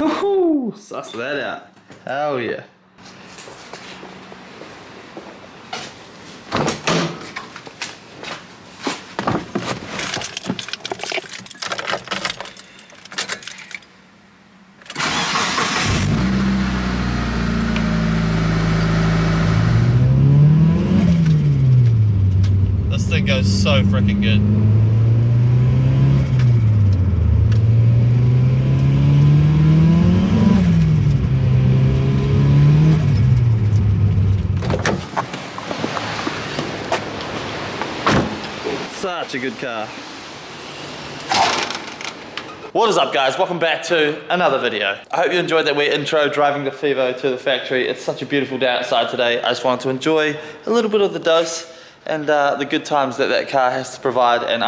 Woohoo! Suss that out. Hell yeah. This thing goes so freaking good. Such a good car. What is up guys, welcome back to another video. I hope you enjoyed that wee intro driving the Fivo to the factory. It's such a beautiful day outside today. I just wanted to enjoy a little bit of the dose and the good times that that car has to provide, and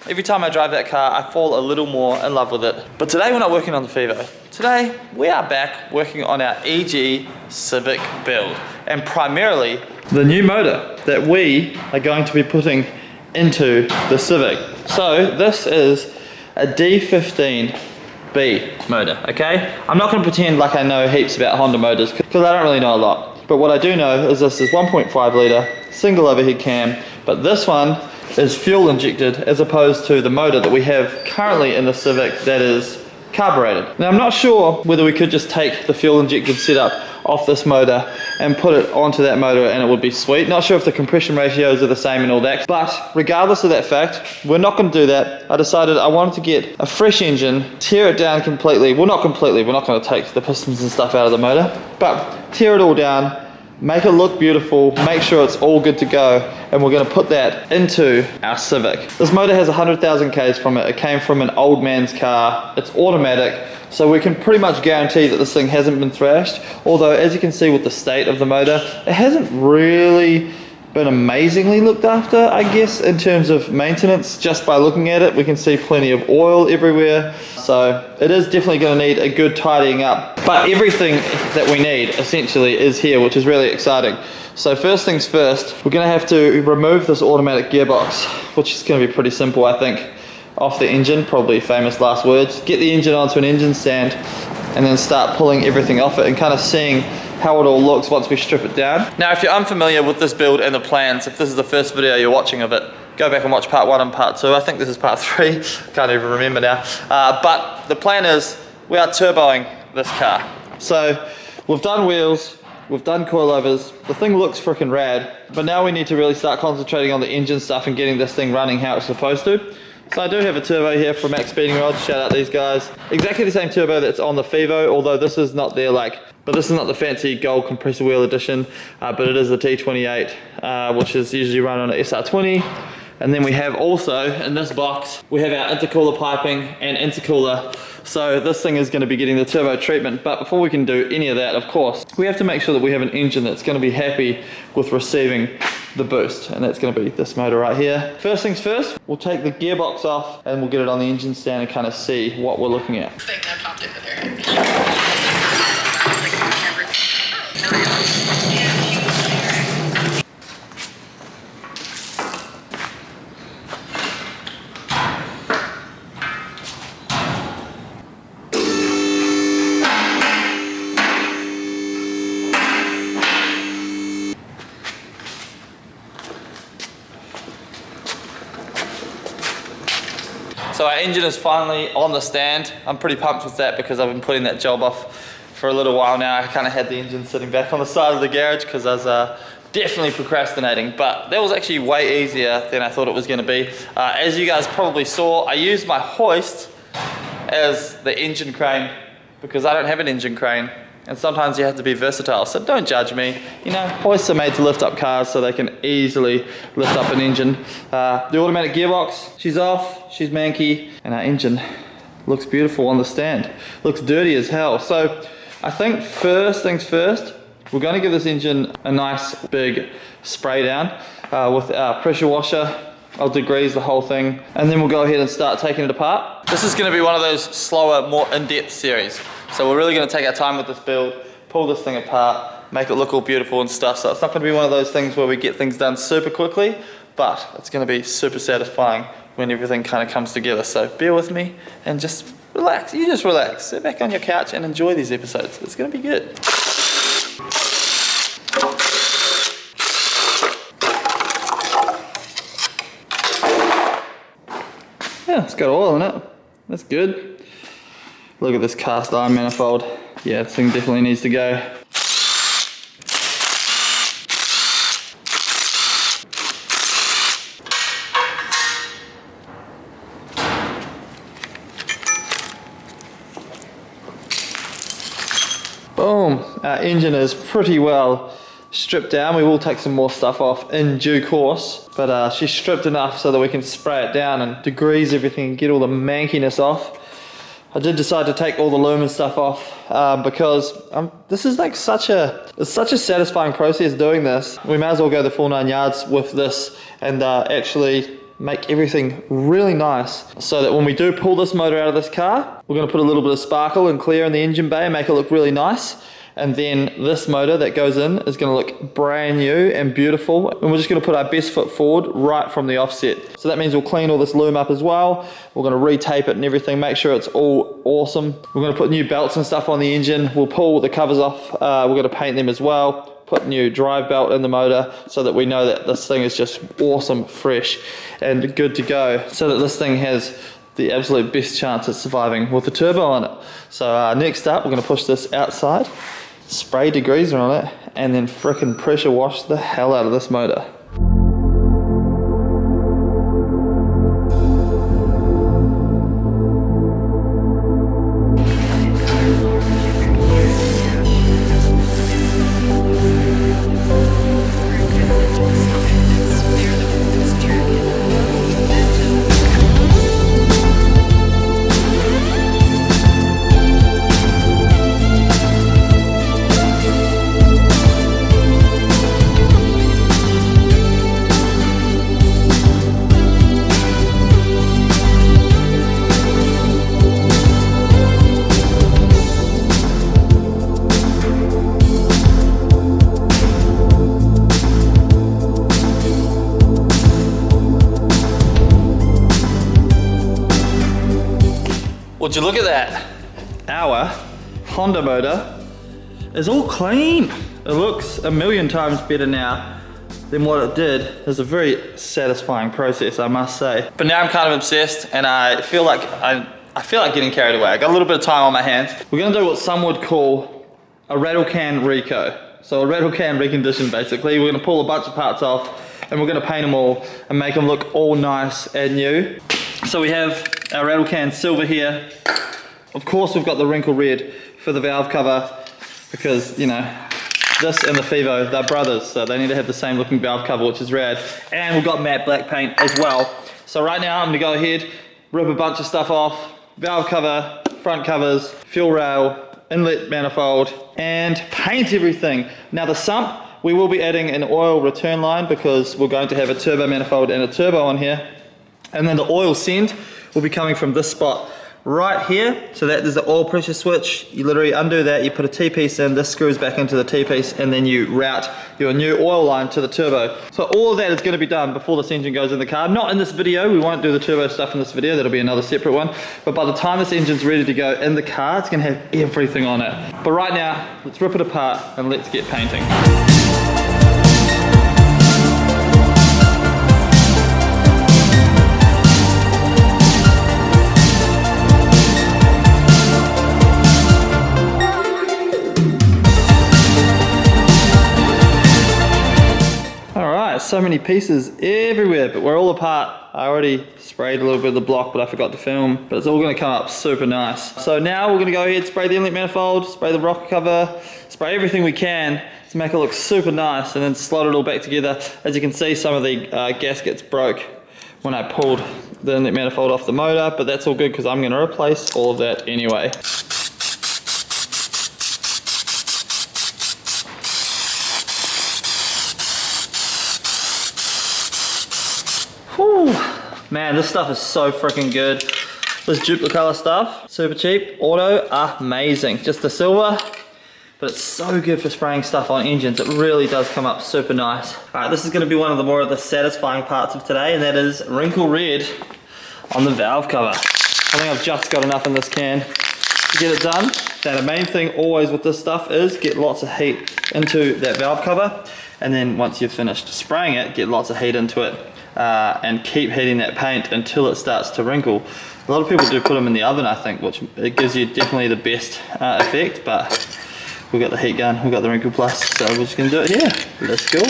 every time I drive that car I fall a little more in love with it. But today we're not working on the Fivo. Today we are back working on our EG Civic build, and primarily the new motor that we are going to be putting into the Civic. So this is a D15B motor, okay? I'm not going to pretend like I know heaps about Honda motors because I don't really know a lot. But what I do know is this is 1.5 litre, single overhead cam, but this one is fuel injected as opposed to the motor that we have currently in the Civic that is carbureted. Now I'm not sure whether we could just take the fuel injected setup off this motor and put it onto that motor and it would be sweet. Not sure if the compression ratios are the same and all that, but regardless of that fact, we're not going to do that. I decided I wanted to get a fresh engine, tear it down completely. Well, not completely, we're not going to take the pistons and stuff out of the motor, but tear it all down, make it look beautiful, make sure it's all good to go, and we're going to put that into our Civic. This motor has 100,000 Ks from it. It came from an old man's car. It's automatic, so we can pretty much guarantee that this thing hasn't been thrashed, although as you can see with the state of the motor, it hasn't really been amazingly looked after, I guess, in terms of maintenance. Just by looking at it, we can see plenty of oil everywhere, so it is definitely going to need a good tidying up. But everything that we need essentially is here, which is really exciting. So first things first, we're going to have to remove this automatic gearbox, which is going to be pretty simple, I think, off the engine. Probably famous last words. Get the engine onto an engine stand and then start pulling everything off it and kind of seeing how it all looks once we strip it down. Now if you're unfamiliar with this build and the plans, if this is the first video you're watching of it, go back and watch part 1 and part 2. I think this is part 3, can't even remember now. But the plan is we are turboing this car. So we've done wheels, we've done coilovers, the thing looks freaking rad, but now we need to really start concentrating on the engine stuff and getting this thing running how it's supposed to. So I do have a turbo here from Max Speeding Rods, shout out these guys. Exactly the same turbo that's on the Fivo, although this is not their but this is not the fancy gold compressor wheel edition, but it is the T28, which is usually run on an SR20. And then we have also, in this box, we have our intercooler piping and intercooler. So this thing is going to be getting the turbo treatment, but before we can do any of that, of course, we have to make sure that we have an engine that's going to be happy with receiving the boost, and that's going to be this motor right here. First things first, we'll take the gearbox off and we'll get it on the engine stand and kind of see what we're looking at. So our engine is finally on the stand. I'm pretty pumped with that because I've been putting that job off for a little while now. I kind of had the engine sitting back on the side of the garage because I was definitely procrastinating, but that was actually way easier than I thought it was going to be. As you guys probably saw, I used my hoist as the engine crane because I don't have an engine crane. And sometimes you have to be versatile, so don't judge me. You know, hoists are made to lift up cars so they can easily lift up an engine. The automatic gearbox, she's off, she's manky, and our engine looks beautiful on the stand. Looks dirty as hell. So I think first things first, we're going to give this engine a nice big spray down with our pressure washer. I'll degrease the whole thing, and then we'll go ahead and start taking it apart. This is going to be one of those slower, more in-depth series. So we're really going to take our time with this build, pull this thing apart, make it look all beautiful and stuff. So it's not going to be one of those things where we get things done super quickly, but it's going to be super satisfying when everything kind of comes together. So bear with me and just relax, you just relax. Sit back on your couch and enjoy these episodes. It's gonna be good. Yeah, it's got oil in it. That's good. Look at this cast iron manifold. Yeah, this thing definitely needs to go. Boom, our engine is pretty well stripped down. We will take some more stuff off in due course, but she's stripped enough so that we can spray it down and degrease everything and get all the mankiness off. I did decide to take all the lumen stuff off because this is like such a satisfying process doing this. We may as well go the full 9 yards with this and actually make everything really nice, so that when we do pull this motor out of this car, we're going to put a little bit of sparkle and clear in the engine bay and make it look really nice. And then this motor that goes in is going to look brand new and beautiful, and we're just going to put our best foot forward right from the offset. So that means we'll clean all this loom up as well. We're going to retape it and everything, make sure it's all awesome. We're going to put new belts and stuff on the engine. We'll pull the covers off. We're going to paint them as well. Put new drive belt in the motor so that we know that this thing is just awesome, fresh and good to go, so that this thing has the absolute best chance at surviving with the turbo on it. So next up, we're going to push this outside, spray degreaser on it, and then frickin' pressure wash the hell out of this motor. Would you look at that? Our Honda motor is all clean. It looks a million times better now than what it did. It's a very satisfying process, I must say. But now I'm kind of obsessed, and I feel like getting carried away. I got a little bit of time on my hands. We're gonna do what some would call a rattle can reco. So a rattle can recondition, basically. We're gonna pull a bunch of parts off, and we're gonna paint them all and make them look all nice and new. So we have our rattle can silver here. Of course, we've got the wrinkle red for the valve cover, because, you know, this and the Fivo, they're brothers, so they need to have the same looking valve cover, which is rad. And we've got matte black paint as well. So right now I'm gonna go ahead, rip a bunch of stuff off: valve cover, front covers, fuel rail, inlet manifold, and paint everything. Now the sump, we will be adding an oil return line because we're going to have a turbo manifold and a turbo on here. And then the oil send will be coming from this spot right here. So that is the oil pressure switch. You literally undo that, you put a T-piece in, this screws back into the T-piece, and then you route your new oil line to the turbo. So all of that is going to be done before this engine goes in the car. Not in this video, we won't do the turbo stuff in this video, that'll be another separate one. But by the time this engine's ready to go in the car, it's going to have everything on it. But right now, let's rip it apart and let's get painting. So many pieces everywhere, but we're all apart. I already sprayed a little bit of the block, but I forgot to film, but it's all going to come up super nice. So now we're going to go ahead, spray the inlet manifold, spray the rocker cover, spray everything we can to make it look super nice, and then slot it all back together. As you can see, some of the gaskets broke when I pulled the inlet manifold off the motor, but that's all good because I'm going to replace all of that anyway. Whew. Man, this stuff is so freaking good. This Duplicolor stuff, super cheap, auto, amazing. Just the silver, but it's so good for spraying stuff on engines. It really does come up super nice. All right, this is gonna be one of the more of the satisfying parts of today, and that is wrinkle red on the valve cover. I think I've just got enough in this can to get it done. Now the main thing always with this stuff is get lots of heat into that valve cover, and then once you've finished spraying it, get lots of heat into it, and keep heating that paint until it starts to wrinkle. A lot of people do put them in the oven, I think, which it gives you definitely the best effect, but we've got the heat gun, we've got the Wrinkle Plus, so we're just going to do it here. Let's go.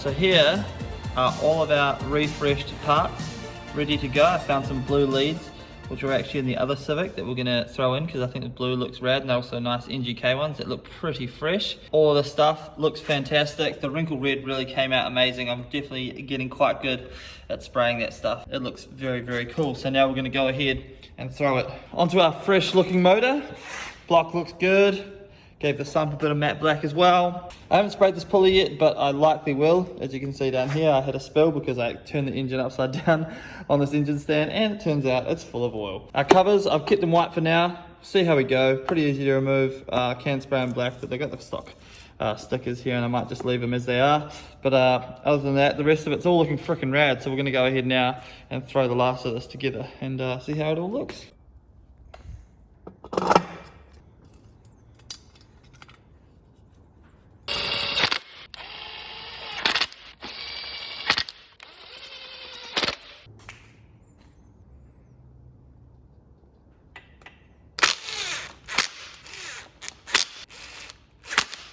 So here are all of our refreshed parts ready to go. I found some blue leads which are actually in the other Civic that we're going to throw in because I think the blue looks rad, and also nice NGK ones that look pretty fresh. All of the stuff looks fantastic. The wrinkle red really came out amazing. I'm definitely getting quite good at spraying that stuff. It looks very, very cool. So now we're going to go ahead and throw it onto our fresh looking motor. Block looks good. Gave the sump a bit of matte black as well. I haven't sprayed this pulley yet, but I likely will. As you can see down here, I had a spill because I turned the engine upside down on this engine stand, and it turns out it's full of oil. Our covers, I've kept them white for now. See how we go. Pretty easy to remove. Can spray them black, but they got the stock stickers here, and I might just leave them as they are. But other than that, the rest of it's all looking freaking rad. So we're gonna go ahead now and throw the last of this together and see how it all looks.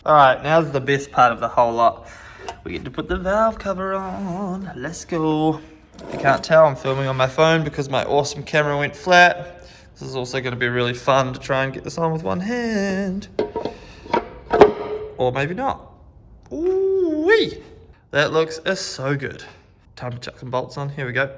Alright, now's the best part of the whole lot. We get to put the valve cover on. Let's go. If you can't tell, I'm filming on my phone because my awesome camera went flat. This is also going to be really fun to try and get this on with one hand. Or maybe not. Ooh-wee! That looks so good. Time to chuck some bolts on. Here we go.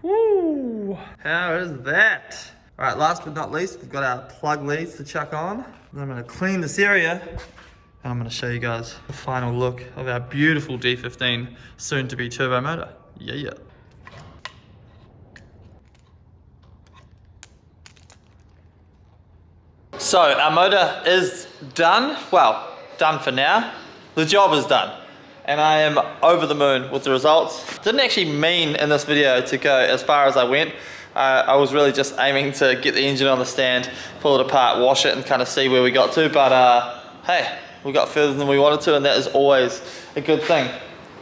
Woo! How is that? Alright, last but not least, we've got our plug leads to chuck on. And I'm going to clean this area, and I'm going to show you guys the final look of our beautiful D15 soon-to-be turbo motor. Yeah. So our motor is done. Well, done for now. The job is done. And I am over the moon with the results. Didn't actually mean in this video to go as far as I went. I was really just aiming to get the engine on the stand, pull it apart, wash it, and kind of see where we got to. But hey, we got further than we wanted to, and that is always a good thing.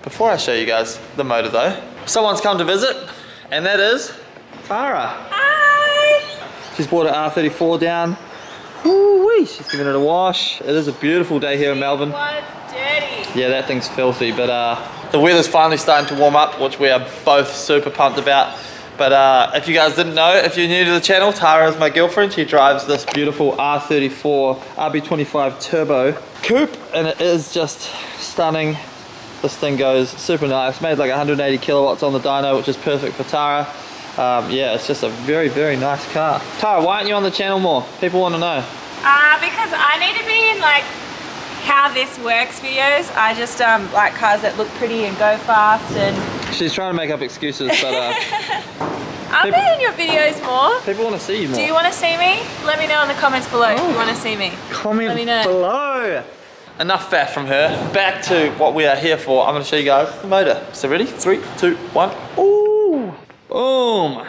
Before I show you guys the motor though, someone's come to visit, and that is Tara. Hi! She's brought her R34 down. Woo-wee, she's giving it a wash. It is a beautiful day here in Melbourne. It was dirty. Yeah, that thing's filthy, but the weather's finally starting to warm up, which we are both super pumped about. But if you guys didn't know, if you're new to the channel, Tara is my girlfriend. She drives this beautiful R34 RB25 Turbo Coupe, and it is just stunning. This thing goes super nice. Made like 180 kilowatts on the dyno, which is perfect for Tara. Yeah, it's just a very, very nice car. Tara, why aren't you on the channel more? People want to know. Because I need to be in like how this works videos. I just like cars that look pretty and go fast, and she's trying to make up excuses, but I'll be in your videos more. People want to see you more. Do you want to see me? Let me know in the comments below if you want to see me. Comment Let me know. below. Enough faff from her. Back to what we are here for. I'm going to show you guys the motor. So ready? 3, 2, 1. Ooh! Boom!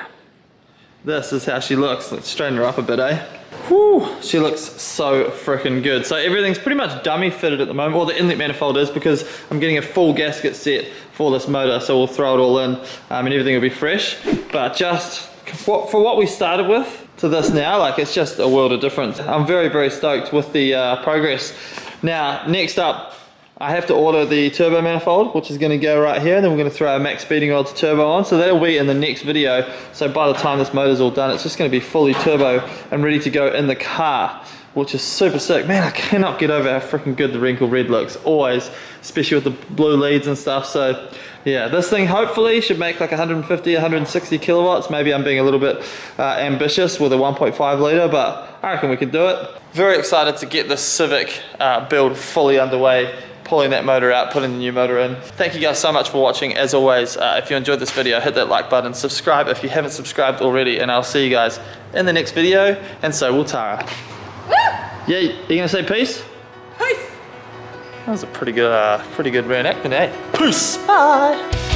This is how she looks. Let's straighten her up a bit, eh? Whew, she looks so freaking good. So everything's pretty much dummy fitted at the moment. Well, the inlet manifold is, because I'm getting a full gasket set for this motor, so we'll throw it all in and everything will be fresh. But just for what we started with to this now, like, it's just a world of difference. I'm very, very stoked with the progress. Now, next up, I have to order the turbo manifold, which is going to go right here, and then we're going to throw our max speeding rods turbo on, so that'll be in the next video. So by the time this motor's all done, it's just going to be fully turbo and ready to go in the car, which is super sick. Man, I cannot get over how freaking good the wrinkle red looks, always, especially with the blue leads and stuff. So yeah, this thing hopefully should make like 150, 160 kilowatts. Maybe I'm being a little bit ambitious with a 1.5 litre, but I reckon we can do it. Very excited to get this Civic build fully underway, pulling that motor out, putting the new motor in. Thank you guys so much for watching. As always, if you enjoyed this video, hit that like button, subscribe if you haven't subscribed already, and I'll see you guys in the next video, and so will Tara. Woo! Yeah, you gonna say peace? Peace. That was a pretty good reenactment, eh? Peace! Bye!